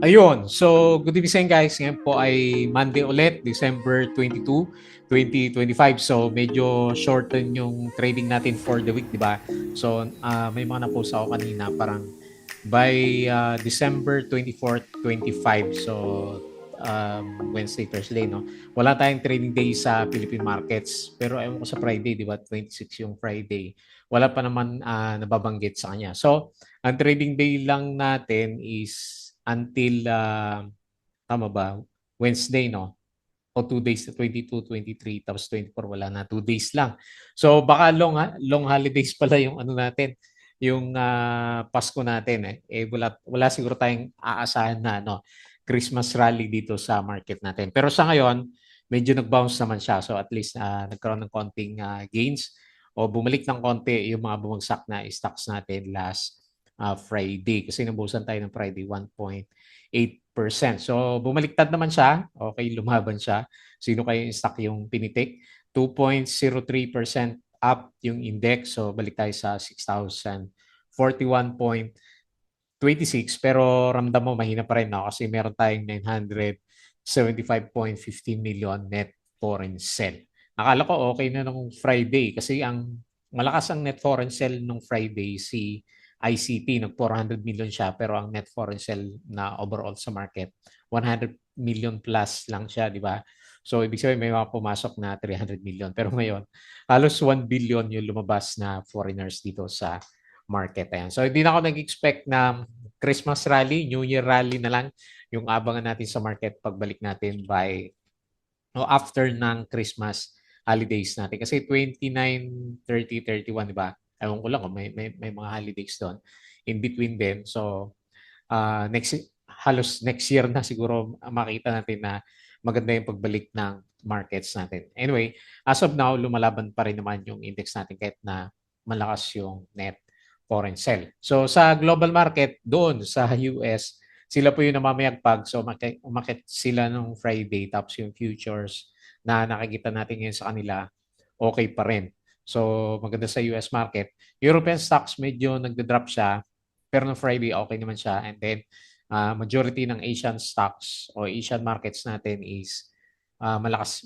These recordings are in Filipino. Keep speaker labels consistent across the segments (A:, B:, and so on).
A: Ayun. So, good evening sa inyo guys. Ngayon po ay Monday ulit, December 22, 2025. So, medyo shorten yung trading natin for the week, di ba? So, may mga na-post ako kanina parang by December 24th, 25. So, Wednesday, Thursday, no? Wala tayong trading day sa Philippine markets. Pero ewan ko sa Friday, di ba? 26 yung Friday. Wala pa naman nababanggit sa kanya. So, ang trading day lang natin is until, tama ba? Wednesday, no? O 2 days, 22, 23, tapos 24, wala na. 2 days lang. So, baka long holidays pala yung ano natin, yung Pasko natin. Wala siguro tayong aasahan na no, Christmas rally dito sa market natin. Pero sa ngayon, medyo nag-bounce naman siya. So, at least nagkaroon ng konting gains o bumalik ng konti yung mga bumagsak na stocks natin last Friday. Kasi nabusan tayo ng Friday 1.8%. So, bumaliktad naman siya. Okay, lumaban siya. Sino kayo yung stock yung pinitik? 2.03% up yung index. So, balik tayo sa 6,041.26. Pero ramdam mo, mahina pa rin no? Kasi meron tayong 975.15 million net foreign sell. Akala ko okay na nung Friday kasi ang malakas ang net foreign sell nung Friday si ICT, nag 400 million siya pero ang net foreign sell na overall sa market 100 million plus lang siya, di ba? So ibig sabihin may mga pumasok na 300 million pero ngayon halos 1 billion yung lumabas na foreigners dito sa market. Ayan. So hindi na ako nag-expect na Christmas rally, New Year rally na lang yung abangan natin sa market pagbalik natin by o after ng Christmas holidays natin. Kasi 29, 30, 31, di ba? Ewan ko lang kung may mga holidays doon. In between din. So, halos next year na siguro makita natin na maganda yung pagbalik ng markets natin. Anyway, as of now, lumalaban pa rin naman yung index natin kahit na malakas yung net foreign sell. So sa global market, doon sa US, sila po yung namamayagpag. So umakit sila nung Friday tapos yung futures na nakikita natin ngayon sa kanila, okay pa rin. So maganda sa US market. European stocks medyo nagda-drop siya pero no Friday okay naman siya. And then majority ng Asian stocks o Asian markets natin is malakas.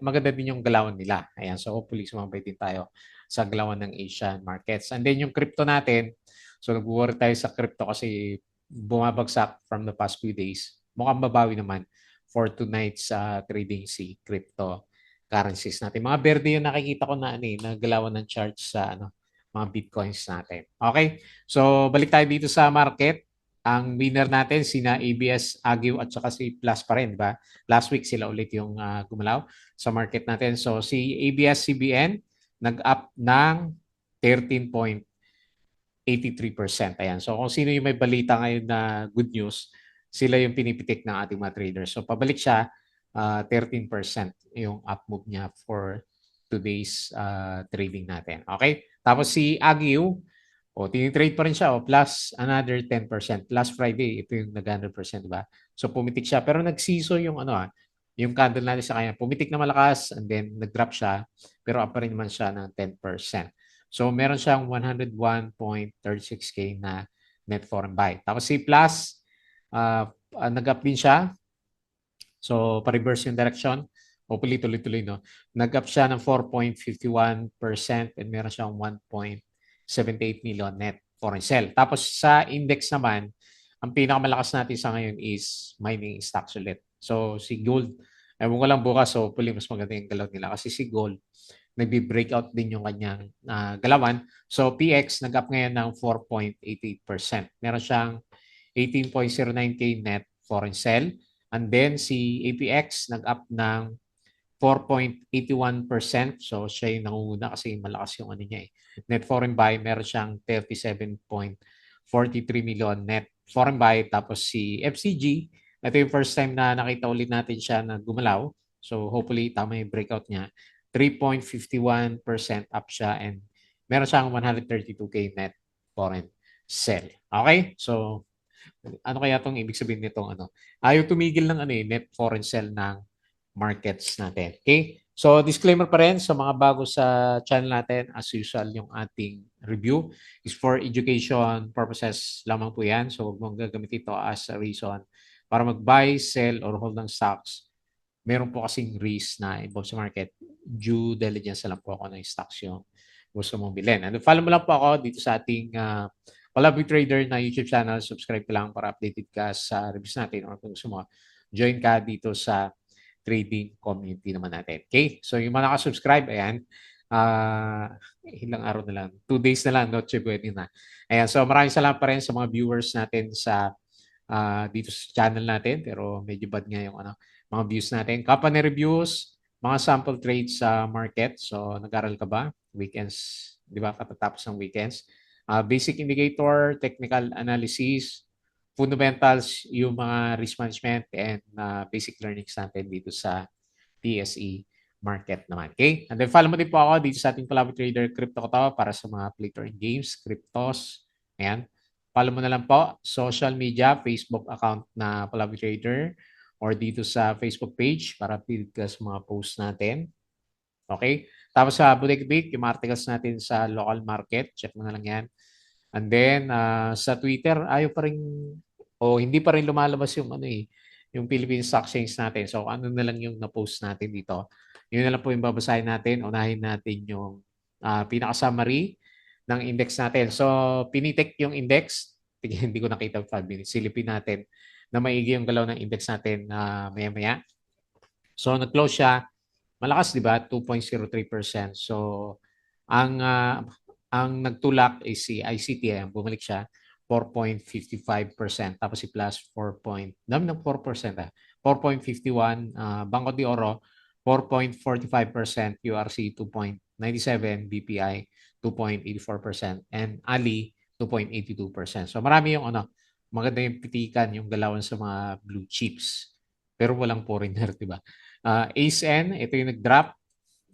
A: Maganda din yung galawan nila. Ayan, so hopefully sumabay din tayo sa galawan ng Asian markets. And then yung crypto natin, so nag-worry tayo sa crypto kasi bumabagsak from the past few days. Mukhang babawi naman for tonight's trading si crypto currencies natin. Mga berde yung nakikita ko na, na galawan ng charts sa mga bitcoins natin. Okay? So, balik tayo dito sa market. Ang winner natin, sina ABS, Agio at saka si Plus pa rin, di ba? Last week sila ulit yung gumalaw sa market natin. So, si ABS-CBN nag-up ng 13.83%. Ayan. So, kung sino yung may balita ngayon na good news, sila yung pinipitik ng ating mga traders. So, pabalik siya 13% yung up move niya for today's trading natin. Okay? Tapos si Agio, tinitrade pa rin siya, plus another 10%. Last Friday, ito yung nag-100%, di ba? So, pumitik siya. Pero nagsiso yung yung candle natin sa kanya. Pumitik na malakas and then nag-drop siya. Pero up pa rin naman siya ng 10%. So, meron siyang 101.36K na net foreign buy. Tapos si Plus, nag-up din siya. So, pa-reverse yung direction. Hopefully, tuloy-tuloy, no? Nag-up siya ng 4.51% and meron siyang 1.78 million net foreign sell. Tapos sa index naman, ang pinakamalakas natin sa ngayon is mining stocks ulit. So, si gold, ewan ko lang bukas, so hopefully mas maganda yung galaw nila. Kasi si gold, nagbi-breakout din yung kanyang galawan. So, PX nag-up ngayon ng 4.88%. Meron siyang 18.09K net foreign sell. And then si APX nag-up ng 4.81%. So siya yung nangunguna kasi malakas yung ano niya eh. Net foreign buy, meron siyang 37.43 million net foreign buy. Tapos si FCG, ito yung first time na nakita ulit natin siya na gumalaw. So hopefully tama yung breakout niya. 3.51% up siya and meron siyang 132K net foreign sell. Okay? So ano kaya itong ibig sabihin nitong ayaw tumigil ng net foreign sell ng markets natin. Okay? So, disclaimer pa rin sa mga bago sa channel natin, as usual, yung ating review is for education purposes lamang po yan. So, huwag mong gagamit ito as a reason para mag-buy, sell, or hold ng stocks, meron po kasing risk na involved sa market. Due diligence na lang po ako ng stocks yung gusto mong bilhin. And follow mo lang po ako dito sa ating Palaboy Trader na YouTube channel. Subscribe ka lang para updated ka sa reviews natin or kung gusto mo, join ka dito sa trading community naman natin. Okay? So yung mga nakasubscribe, ayan, ilang araw na lang, 2 days na lang, Noche Buena na. Ayan, so maraming salamat pa rin sa mga viewers natin sa dito sa channel natin, pero medyo bad nga yung mga views natin. Company reviews, mga sample trades sa market. So nag-aral ka ba? Weekends, di ba? Katatapos ng weekends. Basic indicator, technical analysis, fundamentals, yung mga risk management and basic learnings natin dito sa TSE market naman. Okay? And then follow mo din po ako dito sa ating Palaboy Trader Crypto ko to para sa mga play to earn games, cryptos. Ayan. Follow mo na lang po social media, Facebook account na Palaboy Trader or dito sa Facebook page para update ka sa mga posts natin. Okay? Tapos sa Bodega Beat, yung articles natin sa local market, check mo na lang yan. And then sa Twitter, ayaw pa rin hindi pa rin lumalabas yung yung Philippine Stock Exchange natin. So ano na lang yung na-post natin dito. Yun na lang po yung babasahin natin. Unahin natin yung pinaka-summary ng index natin. So pinitik yung index. Hindi ko nakita 5 minutes. Silipin natin na maigi yung galaw ng index natin maya-maya. So nag-close siya. Malakas, di ba? 2.03%. So ang nagtulak ay si ICT, bumalik siya 4.55%. Tapos si Plus 4. Dami ng 4%. 4.51. Banco de Oro 4.45%. QRC 2.97%. BPI 2.84%. And Ali 2.82%. So marami yung maganda yung pitikan, yung galawan sa mga blue chips. Pero walang foreigner, di ba? ACE-N, ito yung nag-drop.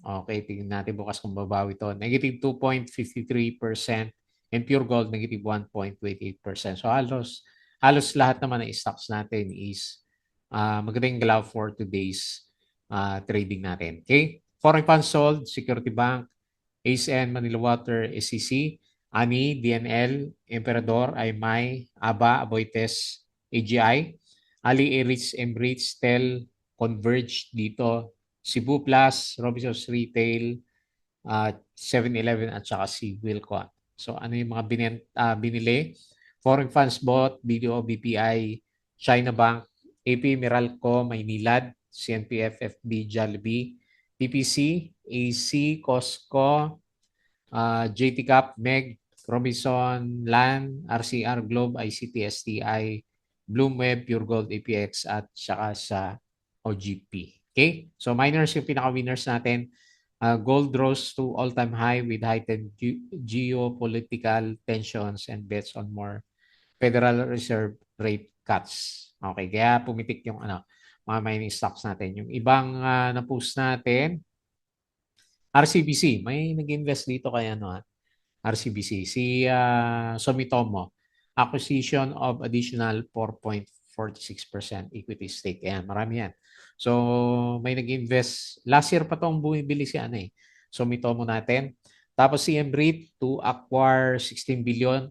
A: Okay, tingnan natin bukas kung babawi ito. Negative 2.53% and Pure Gold, negative 1.28%. So halos lahat naman ng stocks natin is magandang galaw for today's trading natin. Okay? Foreign funds sold, Security Bank, ACN, Manila Water, SCC, ANI, DNL, Emperador, IMAI, ABA, Aboitiz, AGI, Ali, Aris, Emirates, Tel, Converge dito, Cebu Plus, Robinsons Retail, 7-Eleven at saka si Wilcon. So ano yung mga binili? Foreign funds bought, BDO, BPI, China Bank, AP, Meralco, Maynilad, CNP, FFB, Jollibee, PPC, AC, Costco, JT Cap, MEG, Robinson, LAN, RCR, Globe, ICT, STI, Bloomweb, Pure Gold, APX at saka sa OGP. Okay? So miners yung pinaka-winners natin. Gold rose to all-time high with heightened geopolitical tensions and bets on more Federal Reserve rate cuts. Okay, kaya pumitik yung mga mining stocks natin. Yung ibang na-post natin, RCBC, may nag-invest dito kaya RCBC. Si Sumitomo, acquisition of additional 4.46% equity stake. Ayan, marami yan. So, may nag-invest. Last year pa itong bumibili si Sumitomo natin. Tapos si MREIT to acquire 16 billion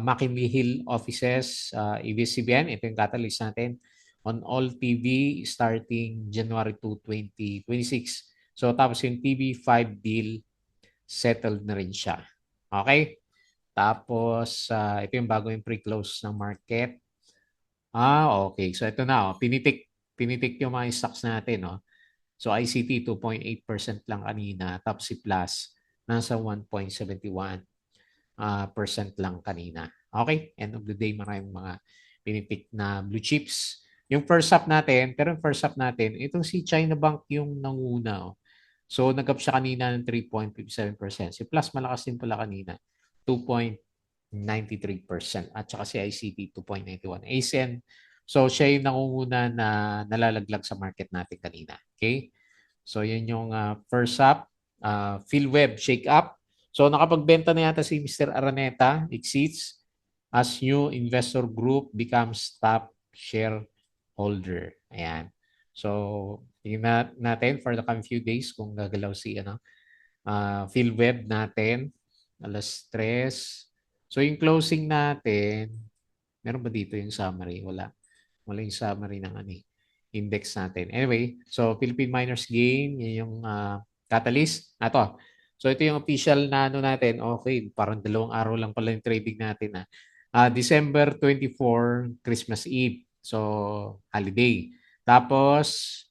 A: McKinley Hill offices, ABS-CBN. Ito yung catalyst natin on all TV starting January 2, 2026. So, tapos yung TV5 deal settled na rin siya. Okay? Tapos, ito yung bago yung pre-close ng market. Okay. So, ito na. Pinitik yung mga stocks natin. So, ICT 2.8% lang kanina. Tapos si Plus, nasa 1.71% lang kanina. Okay? End of the day, maraming mga pinitik na blue chips. Yung first half natin, pero yung first half natin, itong si China Bank yung nanguna. So, nag-up siya kanina ng 3.57%. Si Plus, malakas din pala kanina. 2.93%. At saka si ICT, 2.91%. ASEN, so siya yung nangunguna na nalalaglag sa market natin kanina. Okay? So, yun yung first up. PhilWeb, shake up. So, nakapagbenta na yata si Mr. Araneta, exceeds as new investor group becomes top shareholder. Ayan. So, tingnan natin for the coming few days kung gagalaw si PhilWeb natin. Alas 3. So, yung closing natin, meron ba dito yung summary? Wala. Wala yung summary ng ano, index natin. Anyway, so Philippine Miners Gain, yun yung catalyst. Ito. So ito yung official na ano natin. Okay, parang 2 araw lang pala yung trading natin. December 24, Christmas Eve. So, holiday. Tapos,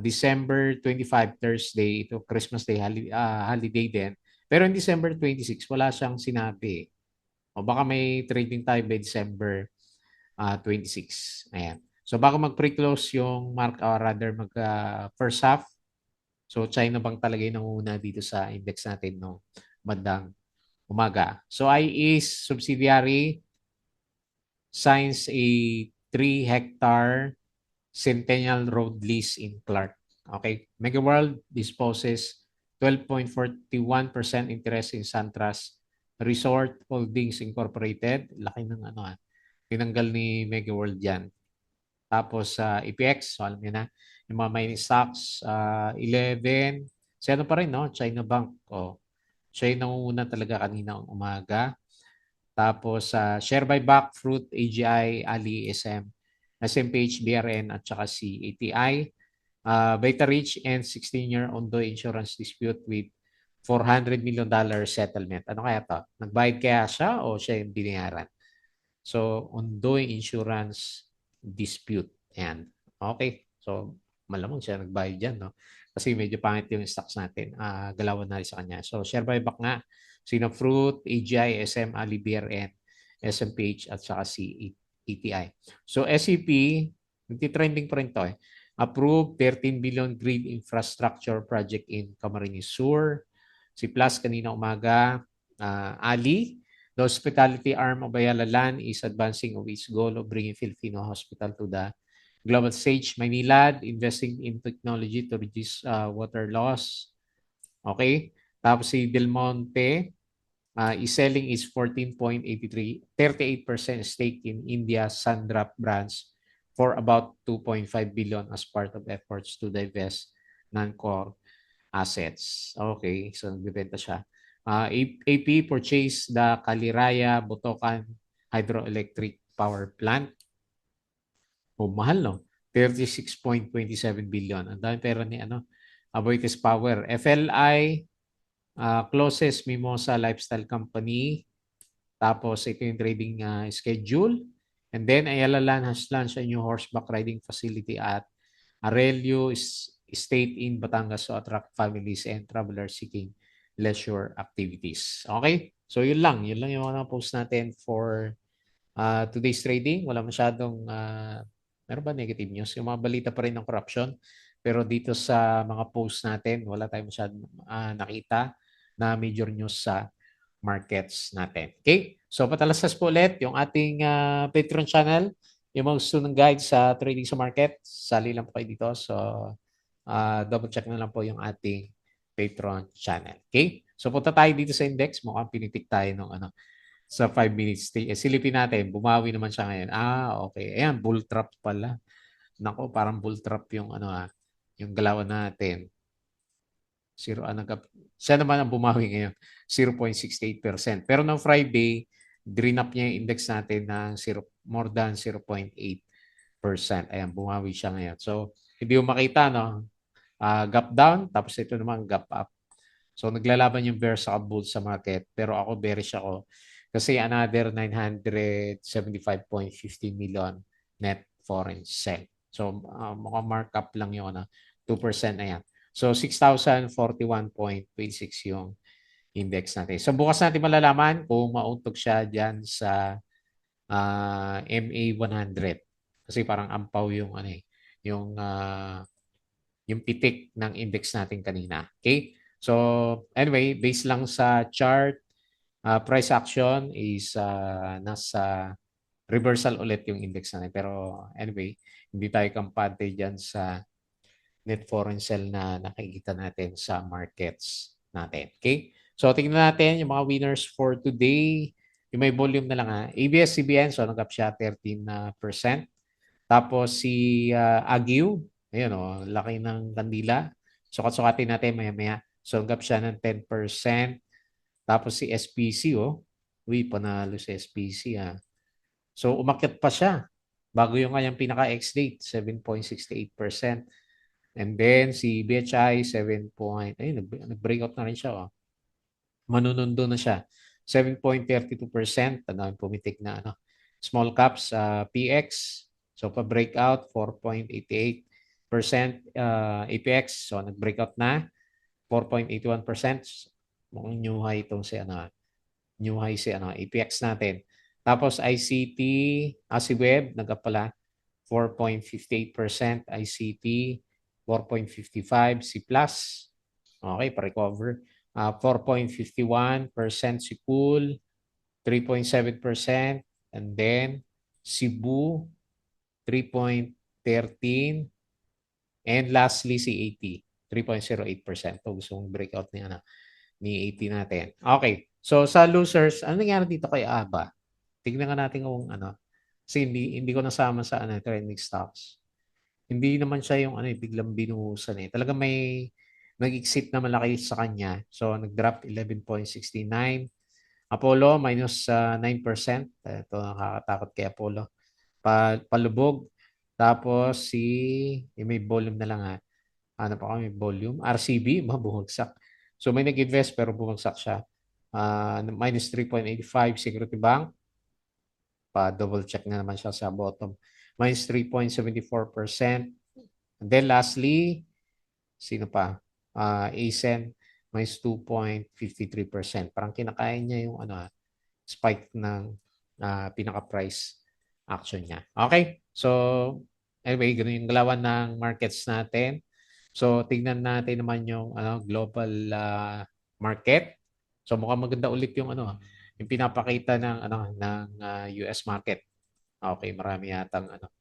A: December 25, Thursday, ito Christmas Day, holiday din. Pero in December 26, wala siyang sinabi. O baka may trading tayo by December 26. Ayan. So baka mag-pre-close yung mark or rather mag first half. So China Bank talaga yung nanguna dito sa index natin no bandang umaga. So IE's subsidiary signs a 3-hectare Centennial Road lease in Clark. Okay. Megaworld disposes 12.41% interest in SunTrust Resort Holdings Incorporated. Laki ng ano tinanggal ni Megaworld yan. Tapos EPX, so alam niyo na, yung mga mining stocks, 11, si ano pa rin, no? China Bank. Oh, siya yung nangunguna talaga kanina umaga. Tapos share buyback, Fruit, AGI, Ali, SM, SMPH, BRN, at saka si ATI. Beta Rich and 16-year ongoing insurance dispute with $400 million settlement. Ano kaya to? Nagbayad kaya siya o siya yung binayaran? So, ongoing insurance dispute. Ayan. Okay. So, malamang siya nagbayad dyan, no? Kasi medyo pangit yung stocks natin. Galawan na rin sa kanya. So, share buyback nga. Sino Fruit, AGI, SM, Ali, BRN, SMPH, at saka si ETI. So, SEP, nagtitrending pa rin to eh. Approved 13 billion green infrastructure project in Camarines Sur. Si Plus kanina umaga. Ali, the hospitality arm of Ayala Land is advancing of its goal of bringing Filipino hospital to the global stage. Maynilad, investing in technology to reduce water loss. Okay? Tapos si Del Monte is selling its 14.83, 38% stake in India's Sundrop branch for about 2.5 billion as part of efforts to divest non-core assets. Okay, so nagbebenta siya. AP purchased the Caliraya Botocan Hydroelectric Power Plant. Oh, mahal no? 36.27 billion. Ang dami pera ni Aboitiz Power. FLI closes Mimosa Lifestyle Company. Tapos ito yung trading schedule. And then Ayala Land has launched a new horseback riding facility at Arelio Estate in Batangas to attract families and travelers seeking leisure activities. Okay? So yun lang. Yun lang yung mga post natin for today's trading. Wala masyadong meron ba negative news? Yung mga balita pa rin ng corruption. Pero dito sa mga post natin, wala tayong masyadong nakita na major news sa markets natin. Okay? So patalastas po ulit yung ating Patreon channel. Yung mga gusto ng guide sa trading sa market, sali lang po kayo dito. So double check na lang po yung ating Patreon channel. Okay? So punta tayo dito sa index. Mukhang pinitik tayo ng sa 5 minutes. Silipin natin. Bumawi naman siya ngayon. Okay. Ayan, bull trap pala. Nako, parang bull trap yung yung galawan natin. Siya naman ang bumawi ngayon, 0.68%. Pero noong Friday, green up niya yung index natin ng more than 0.8%. Ayan, bumawi siya ngayon. So, hindi mo makita, no? Gap down, tapos ito naman gap up. So, naglalaban yung bear sa bull sa market. Pero ako, bearish ako. Kasi another 975.15 million net foreign sell. So, mukhang markup lang yung 2% na yan. So, 6,041.26 yung index natin. So, bukas natin malalaman kung mauntog siya dyan sa MA100. Kasi parang ampaw yung yung pitik ng index natin kanina. Okay? So, anyway, based lang sa chart, price action is nasa reversal ulit yung index natin. Pero anyway, hindi tayo kampante dyan sa net foreign sell na nakikita natin sa markets natin. Okay? So, tingnan natin yung mga winners for today. Yung may volume na lang ABS-CBN, so nag-up siya 13%. Tapos si Aguiw, ayun laki ng kandila. Sukat-sukatin natin maya-maya. So, nag-up siya ng 10%. Tapos si SPC, uy, panalo si SPC. So, umakyat pa siya bago yung kanyang pinaka-ex-date, 7.68%. And then si BHI, 7 point, ay, nag-breakout na rin siya. Oh. Manunundo na siya. 7.32%. Ano, pumitik na ano. Small caps, PX. So, pa-breakout, 4.88%. APX, so nag-breakout na. 4.81%. Mukhang new high itong si ano, new high si ano, APX natin. Tapos ICT, ASIWeb, nagkapala 4.58%, ICT 4.55%, C+, okay, pa-recover. 4.51% si Pool, 3.7%, and then Cebu 3.13%, and lastly si AT 3.08%. Ito gusto mong breakout ni ano ni AT natin. Okay. So sa losers, ano nangyari dito kay ABA? Tignan nga natin kung ano. Kasi hindi ko nasama sa ano, trending stocks. Hindi naman siya yung ano, biglang binuhusan eh. Talaga may nag-exit na malaki sa kanya. So nag-drop 11.69. Apollo minus 9%. Ito nakakatakot kay Apollo. Palubog. Tapos may volume na lang ha. Ano pa kami volume? RCB, bumagsak. So may nag-invest pero bumagsak siya. Minus 3.85 Security Bank. Pa-double check na naman siya sa bottom. Minus 3.74%. And then lastly, sino pa? ASEN, minus 2.53%. Parang kinakain niya yung ano, spike ng pinaka-price action niya. Okay? So, anyway, ganun yung galawan ng markets natin. So, tignan natin naman yung ano, global market. So, mukhang maganda ulit yung ano, yung pinapakita ng ano ng US market. Okay, marami yatang ano,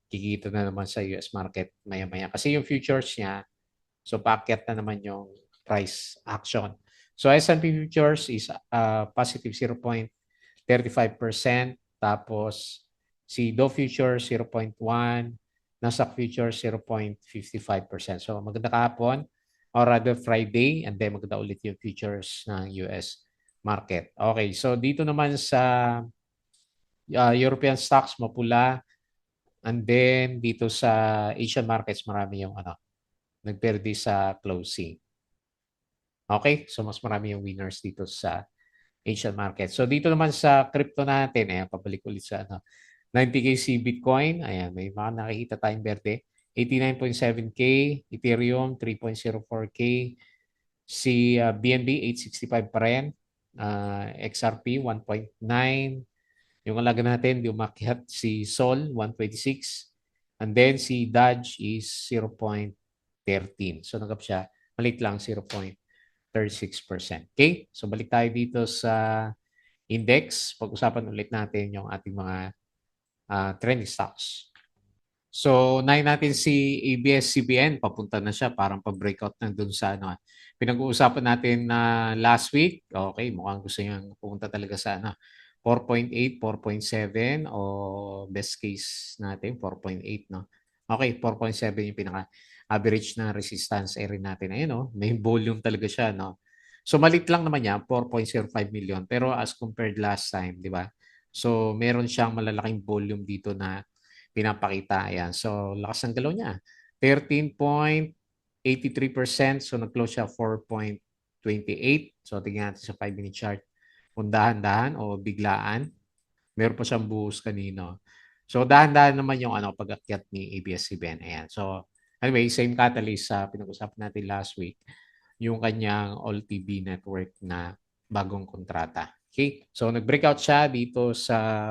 A: kikita na naman sa US market maya-maya. Kasi yung futures niya, so paakyat na naman yung price action. So S&P futures is positive 0.35%. Tapos si Dow futures 0.1%. Nasdaq futures 0.55%. So maganda kahapon or rather Friday and then maganda ulit yung futures ng US market. Okay, so dito naman sa European stocks mapula. And then dito sa Asian markets marami yung ano, nagperde sa closing. Okay? So mas marami yung winners dito sa Asian market. So dito naman sa crypto natin, ayan, pabalik ulit sa ano, 90K si Bitcoin, ayan, may mga nakikita tayong berde. 89.7K, Ethereum 3.04K, si BNB 865 pa rin, XRP 1.9, yung alaga natin, di umakyat si Sol 126, and then si Dodge is 0.13. So nagap siya, maliit lang 0.36%. Okay? So balik tayo dito sa index. Pag-usapan ulit natin yung ating mga trending stocks. So, unahin natin si ABS-CBN. Papunta na siya. Parang pa-breakout na dun sa ano. Pinag-uusapan natin na last week. Okay, mukhang gusto niyang pumunta talaga sa ano. 4.8, 4.7 o best case natin, 4.8, no? Okay, 4.7 yung pinaka-average na resistance area natin. Ayun, no? May volume talaga siya, no? So, malit lang naman yan, 4.05 million. Pero as compared last time, di ba? So, meron siyang malalaking volume dito na pinapakita. Ayan. So, lakas ng galaw niya. 13.83%. So, nag-close siya 4.28. So, tingnan natin sa 5-minute chart. Kung dahan-dahan o biglaan. Meron pa siyang buhos kanino. So, dahan-dahan naman yung ano, pag-akyat ni ABS-CBN. Ayan. So, anyway, same catalyst sa pinag-usapan natin last week. Yung kanyang all-TV network na bagong kontrata. Okay? So, nag-breakout siya dito sa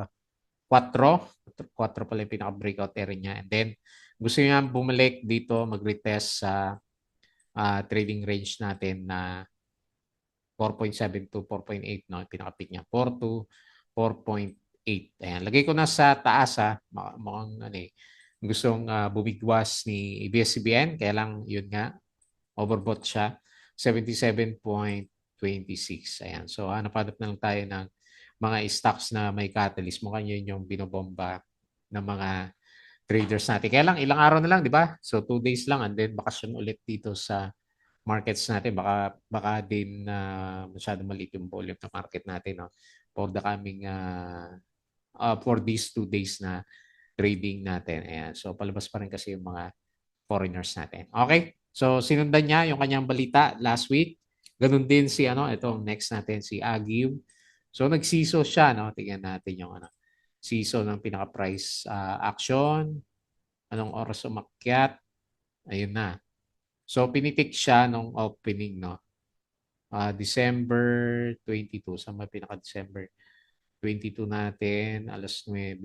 A: 4 pala yung pinaka-breakout area niya. And then, gusto niya bumalik dito, mag-retest sa trading range natin na 4.7 to 4.8, no? Pinaka-peak niya, 4 to 4.8. Ayan. Lagay ko na sa taas, ha. Mukhang ano eh, gustong bumigwas ni ABS-CBN. Kaya lang, yun nga, overbought siya. 77.26. Ayan. So, hanap-hanap na lang tayo ng mga stocks na may catalyst. Mukhang yun yung binobomba ng mga traders natin. Kaya lang, ilang araw na lang, di ba? So, 2 days lang and then bakasyon ulit dito sa markets natin. Baka din masyado maliit yung volume ng market natin, no? For the coming, for these 2 days na trading natin. Ayan. So, palabas pa rin kasi yung mga foreigners natin. Okay? So, sinundan niya yung kanyang balita last week. Ganun din si ito next natin si Agiv. So, nagsiso siya, no? Tingnan natin yung siso ng pinaka-price action. Anong oras umakyat? Ayun na. So, pinitik siya nung opening, no? December 22. Sa may pinaka-December 22 natin, alas 9.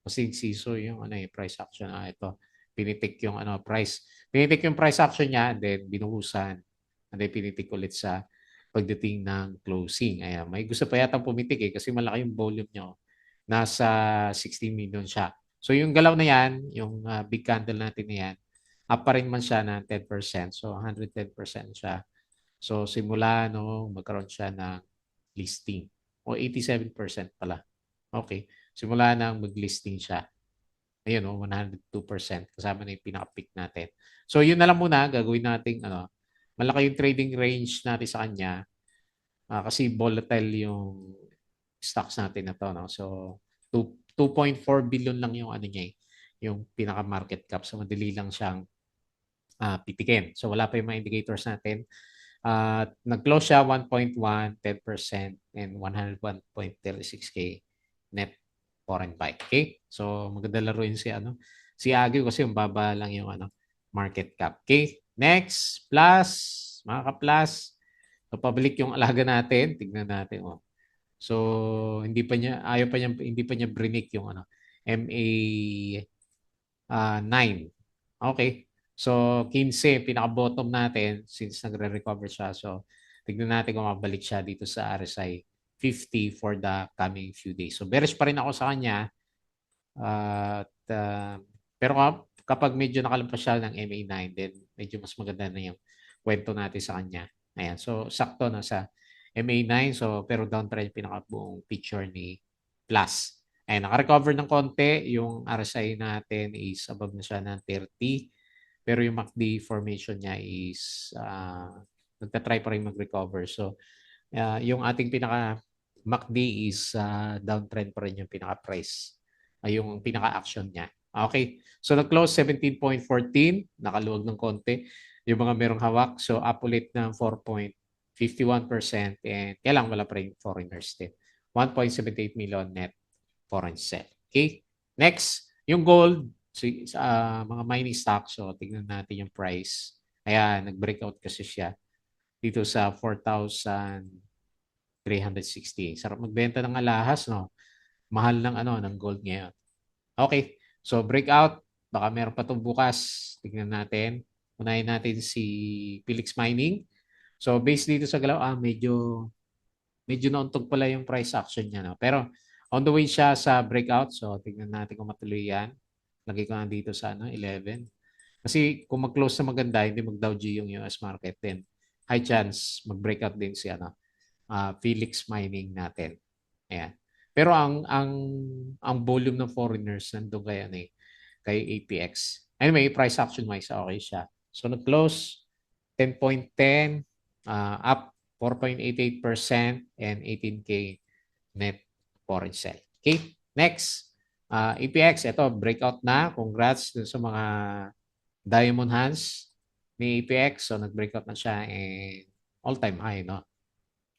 A: Kasi siso yung price action ito. Pinitik yung price. Pinitik yung price action niya, then binuhusan. And then pinitik ulit sa pagdating ng closing. Ayan, may gusto pa yata pumitik kasi malaki yung volume niya. Nasa 16 million siya. So yung galaw na yan, yung big candle natin na yan, up pa rin man siya ng 10%. So 110% siya. So simula magkaroon siya ng listing. O 87% pala. Okay. Simula nang mag-listing siya. Ayun, 102%. Kasama na yung pinaka-peak natin. So, yun na lang muna. Gagawin natin, malaki yung trading range natin sa kanya. Kasi volatile yung stocks natin na to. No? So, 2.4 billion lang yung niya yung pinaka-market cap. So, madali lang siyang pitikin. So, wala pa yung mga indicators natin. Nag-close siya 1.1, 10%, and 101.36K net foreign buy. Okay? So, maganda laruin si Agyo kasi yung baba lang yung market cap. Okay? Next, plus, mga ka-plus. So, pabalik yung alaga natin. Tignan natin. So, hindi pa niya brinik yung MA9. Okay. So, 15, pinaka-bottom natin since nagre-recover siya. So, tignan natin kung mabalik siya dito sa RSI 50 for the coming few days. So, bearish pa rin ako sa kanya. Pero kapag medyo nakalampas siya ng MA9, then medyo mas maganda na yung kwento natin sa kanya. Ayan. So, sakto na sa MA9. So, pero downtrend pinaka-buong picture ni Plus. Ayan, naka-recover ng konti. Yung RSI natin is above na siya ng 30. Pero yung MACD formation niya is nagtatry pa rin mag-recover. So, yung ating pinaka MACD is downtrend pa rin yung pinaka-price. Yung pinaka-action niya. Okay. So, nag-close 17.14. Nakaluwag ng konti. Yung mga merong hawak. So, up ulit ng 4.51%. And kaya lang wala pa rin foreigners din. 1.78 million net foreign sell. Okay. Next, yung gold. So, mga mining stocks. So, tignan natin yung price. Ayan, nag-breakout kasi siya dito sa 4,360. Sarap magbenta ng alahas, no? Mahal ng ng gold ngayon. Okay. So, breakout. Baka meron pa itong bukas. Tignan natin. Unahin natin si Felix Mining. So, based dito sa galaw, medyo nauntog pala yung price action niya. No? Pero, on the way siya sa breakout. So, tignan natin kung matuloy yan. Lagay ko na dito sa 11. Kasi kung mag-close na maganda, hindi mag-Dow G yung US market, then high chance mag-breakout din si Felix Mining natin. Ayan. Pero ang volume ng foreigners nandoon kay APX. Anyway, price action wise okay siya. So nag-close 10.10 up 4.88% and 18K net foreign sell. Okay? Next, APX, ito breakout na. Congrats dun sa mga Diamond Hands ni APX. So nag-breakout na siya and all-time high, no?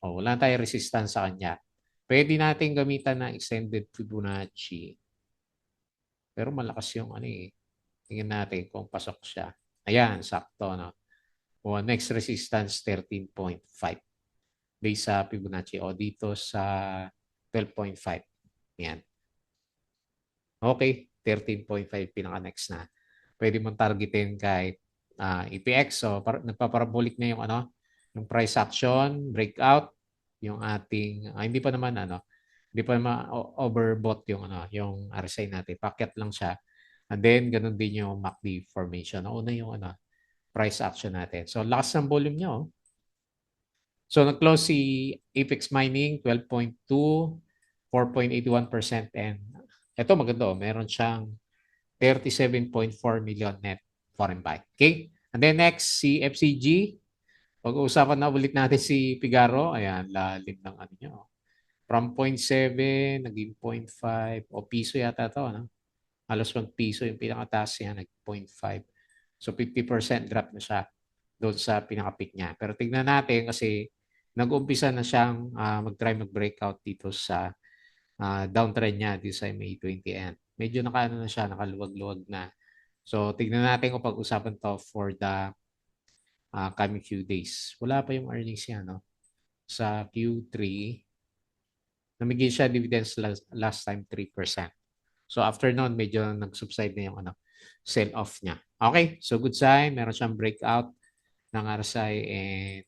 A: Wala tayong resistance sa kanya. Pwede natin gamitan ng extended Fibonacci. Pero malakas yung Tingnan natin kung pasok siya. Ayan, sakto. No? Next resistance, 13.5. Based sa Fibonacci. Dito sa 12.5. Ayan. Okay, 13.5 pinaka-next na. Pwede mong targetin kahit EPX. So, nagpaparabolic na yung price action, breakout, yung ating, hindi pa naman hindi pa naman overbought yung RSI natin. Packet lang siya. And then, ganun din yung MACD formation. Una yung price action natin. So, lakas ng volume niya. So, nag-close si Apex Mining, 12.2, 4.81%. And ito maganda. Meron siyang 37.4 million net foreign buy. Okay? And then next, si FCG. Pag-uusapan na ulit natin si Figaro. Ayan, lalim ng niya. From 0.7, naging 0.5. O piso yata ito. Halos 1 piso yung pinakataas niya, nag 0.5. So 50% drop na siya doon sa pinaka-peak niya. Pero tignan natin kasi nag-umpisa na siyang mag-try mag-breakout dito sa downtrend niya dito sa May 20 end. Medyo nakaano na siya, nakaluwag-luwag na. So tignan natin kung pag-usapan to for the coming few days. Wala pa yung earnings niya, no? Sa Q3, namigay siya dividends last time 3%. So after noon, medyo nag-subside na yung sell-off niya. Okay, so good sign. Meron siyang breakout ng RSI and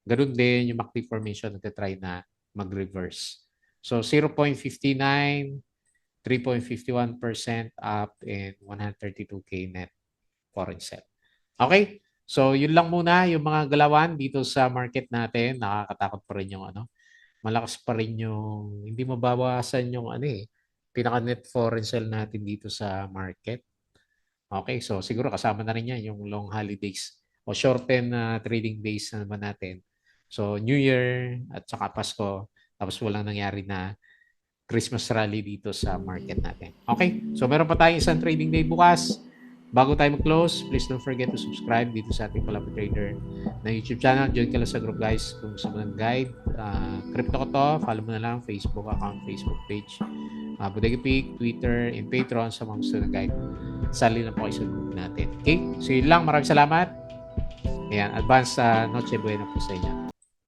A: ganun din yung MACD formation nagtatry na mag-reverse. So 0.59, 3.51% up and 132K net foreign sell. Okay? So yun lang muna yung mga galawan dito sa market natin. Nakakatakot pa rin yung malakas pa rin yung hindi mabawasan yung pinaka net foreign sell natin dito sa market. Okay, so siguro kasama na rin yan yung long holidays o shorten trading days na naman natin. So New Year at saka Pasko, tapos walang nangyari na Christmas rally dito sa market natin. Okay, so meron pa tayong isang trading day bukas. Bago tayo mag-close, please don't forget to subscribe dito sa ating Palapa Trader na YouTube channel. Join ka lang sa group guys kung gusto mo ng guide. Crypto ko to, follow mo na lang Facebook account, Facebook page, Bodega Peak, Twitter, and Patreon sa mga gusto ng guide. Sali lang po kayo sa group natin. Okay? So yun lang. Maraming salamat. Ayan. Advance Noche Buena po sa inyo.